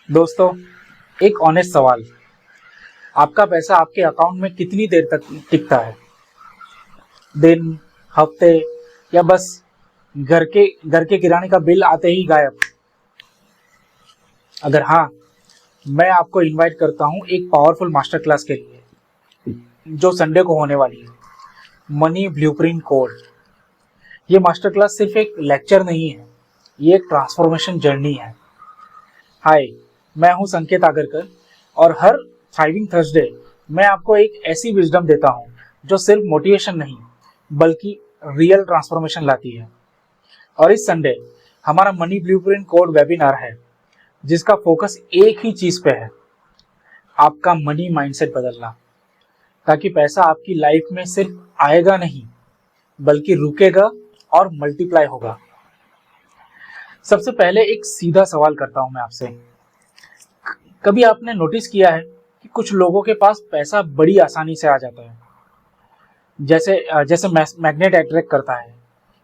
दोस्तों, एक ऑनेस्ट सवाल। आपका पैसा आपके अकाउंट में कितनी देर तक टिकता है? दिन, हफ्ते, या बस घर के किराने का बिल आते ही गायब? अगर हाँ, मैं आपको इनवाइट करता हूँ एक पावरफुल मास्टर क्लास के लिए, जो संडे को होने वाली है। Money blueprint code. ये मास्टर क्लास सिर्फ एक लेक्चर नहीं है, ये एक ट्रांसफॉर्मेशन जर्नी है। हाय, मैं हूं संकेत आगरकर और हर थ्राइविंग थर्सडे मैं आपको एक ऐसी विजडम देता हूं जो सिर्फ मोटिवेशन नहीं बल्कि रियल ट्रांसफॉर्मेशन लाती है। और इस संडे हमारा मनी ब्लूप्रिंट कोड वेबिनार है, जिसका फोकस एक ही चीज पे है, आपका मनी माइंडसेट बदलना, ताकि पैसा आपकी लाइफ में सिर्फ आएगा नहीं बल्कि रुकेगा और मल्टीप्लाई होगा। सबसे पहले एक सीधा सवाल करता हूं मैं आपसे। कभी आपने नोटिस किया है कि कुछ लोगों के पास पैसा बड़ी आसानी से आ जाता है, जैसे जैसे मैग्नेट अट्रैक्ट करता है।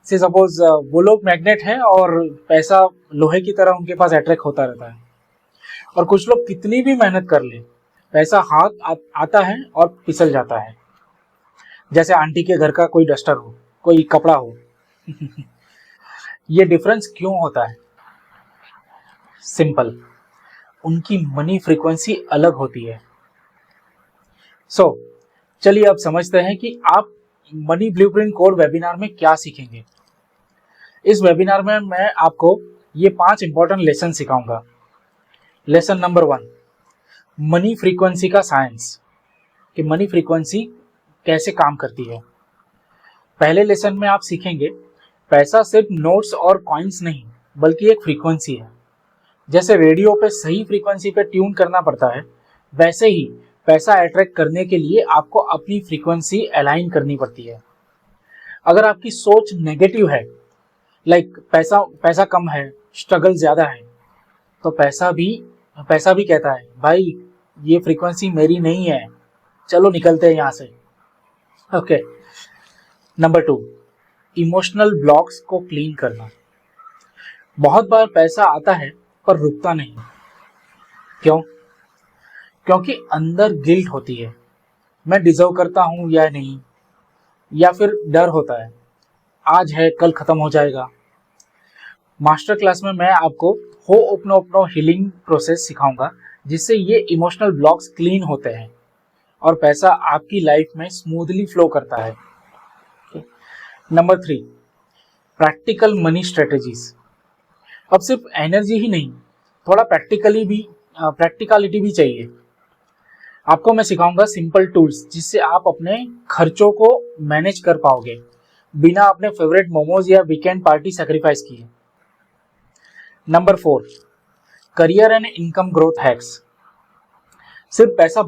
से सपोज वो लोग मैग्नेट हैं और पैसा लोहे की तरह उनके पास अट्रैक्ट होता रहता है। और कुछ लोग कितनी भी मेहनत कर ले, पैसा आता है और फिसल जाता है, जैसे आंटी के घर का कोई डस्टर हो, कोई कपड़ा हो। ये डिफरेंस क्यों होता है? सिंपल, उनकी मनी फ्रीक्वेंसी अलग होती है। चलिए अब समझते हैं कि आप मनी ब्लूप्रिंट कोड वेबिनार में क्या सीखेंगे। इस वेबिनार में मैं आपको ये 5 इंपॉर्टेंट लेसन सिखाऊंगा। लेसन नंबर 1, मनी फ्रीक्वेंसी का साइंस, कि मनी फ्रीक्वेंसी कैसे काम करती है। पहले लेसन में आप सीखेंगे पैसा सिर्फ नोट्स और कॉइन्स नहीं बल्कि एक फ्रीक्वेंसी है। जैसे रेडियो पे सही फ्रीक्वेंसी पे ट्यून करना पड़ता है, वैसे ही पैसा अट्रैक्ट करने के लिए आपको अपनी फ्रीक्वेंसी अलाइन करनी पड़ती है। अगर आपकी सोच नेगेटिव है, लाइक पैसा कम है, स्ट्रगल ज्यादा है, तो पैसा भी कहता है, भाई ये फ्रीक्वेंसी मेरी नहीं है, चलो निकलते हैं यहाँ से। ओके। नंबर 2, इमोशनल ब्लॉक्स को क्लीन करना। बहुत बार पैसा आता है पर रुकता नहीं। क्यों? क्योंकि अंदर गिल्ट होती है, मैं डिजर्व करता हूं या नहीं, या फिर डर होता है, आज है कल खत्म हो जाएगा। मास्टर क्लास में मैं आपको होओपनोपनो हीलिंग प्रोसेस सिखाऊंगा, जिससे ये इमोशनल ब्लॉक्स क्लीन होते हैं और पैसा आपकी लाइफ में स्मूथली फ्लो करता है। Number 3, practical money strategies. अब सिर्फ एनर्जी ही नहीं, थोड़ा प्रैक्टिकलिटी भी चाहिए। आपको मैं सिखाऊंगा सिंपल टूल्स, जिससे आप अपने खर्चों को मैनेज कर पाओगे बिना अपने फेवरेट मोमोज या वीकेंड पार्टी सैक्रिफाइस किए। Number 4, career and income growth hacks. सिर्फ पैसा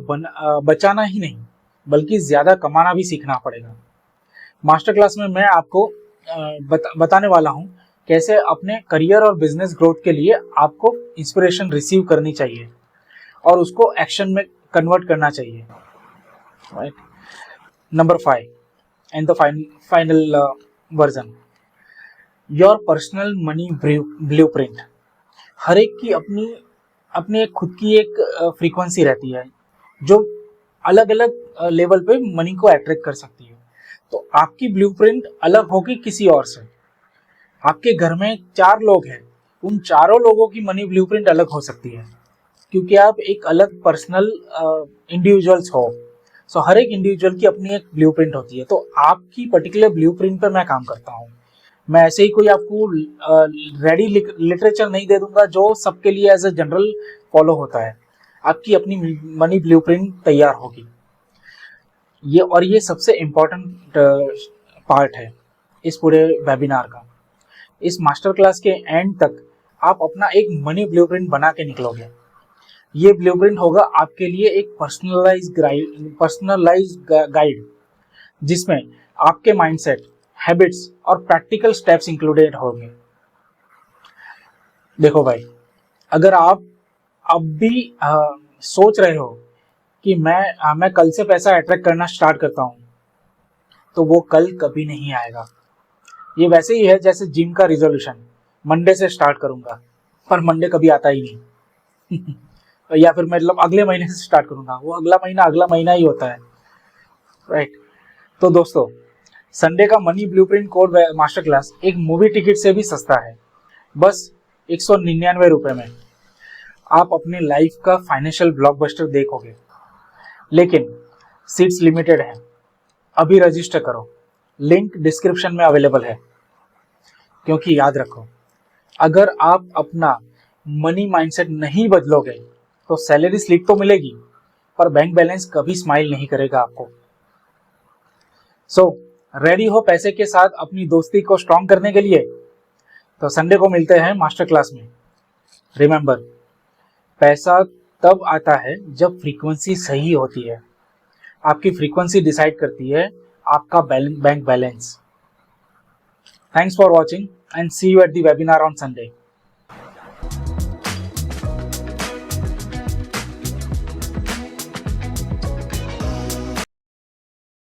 बचाना ही नहीं बल्कि ज्यादा कमाना भी सीखना पड़ेगा। मास्टर क्लास में मैं आपको बताने वाला हूं कैसे अपने करियर और बिजनेस ग्रोथ के लिए आपको इंस्पिरेशन रिसीव करनी चाहिए और उसको एक्शन में कन्वर्ट करना चाहिए। Right. Number 5 and the final version, your personal money blueprint. हर एक की अपनी एक खुद की एक फ्रीक्वेंसी रहती है, जो अलग अलग लेवल पे मनी को अट्रैक्ट कर सकती है। तो आपकी ब्लूप्रिंट अलग होगी किसी और से। आपके घर में 4 लोग हैं, उन चारों लोगों की मनी ब्लूप्रिंट अलग हो सकती है, क्योंकि आप एक अलग पर्सनल इंडिविजुअल्स हो। हर एक इंडिविजुअल की अपनी एक ब्लूप्रिंट होती है। तो आपकी पर्टिकुलर ब्लूप्रिंट पर मैं काम करता हूँ। मैं ऐसे ही कोई आपको रेडी लिटरेचर नहीं दे दूंगा जो सबके लिए एज ए जनरल फॉलो होता है। आपकी अपनी मनी ब्लूप्रिंट तैयार होगी। ये सबसे इम्पोर्टेंट पार्ट है इस पूरे वेबिनार का। इस मास्टर क्लास के एंड तक आप अपना एक मनी ब्लूप्रिंट बना के निकलोगे। ये ब्लूप्रिंट होगा आपके लिए एक पर्सनलाइज गाइड, जिसमें आपके माइंडसेट, हैबिट्स और प्रैक्टिकल स्टेप्स इंक्लूडेड होंगे। देखो भाई, अगर आप अब भी सोच रहे हो कि मैं कल से पैसा अट्रैक्ट करना स्टार्ट करता हूं, तो वो कल कभी नहीं आएगा। ये वैसे ही है जैसे जिम का रिजोल्यूशन, मंडे से स्टार्ट करूंगा, पर मंडे कभी आता ही नहीं। या फिर मतलब अगले महीने से स्टार्ट करूंगा, वो अगला महीना ही होता है, राइट। तो दोस्तों, संडे का money blueprint code master class एक मूवी टिकट से भी सस्ता है। बस 199 रुपए में आप अपनी लाइफ का फाइनेंशियल ब्लॉकबस्टर देखोगे। लेकिन सीट्स लिमिटेड है, अभी रजिस्टर करो, लिंक डिस्क्रिप्शन में अवेलेबल है। क्योंकि याद रखो, अगर आप अपना मनी माइंडसेट नहीं बदलोगे तो सैलरी स्लिप तो मिलेगी पर बैंक बैलेंस कभी स्माइल नहीं करेगा आपको। सो रेडी हो पैसे के साथ अपनी दोस्ती को स्ट्रॉन्ग करने के लिए? तो संडे को मिलते हैं मास्टर क्लास में। रिमेंबर, पैसा तब आता है जब फ्रीक्वेंसी सही होती है। आपकी फ्रीक्वेंसी डिसाइड करती है आपका bank balance. Thanks for watching and see you at the webinar on Sunday.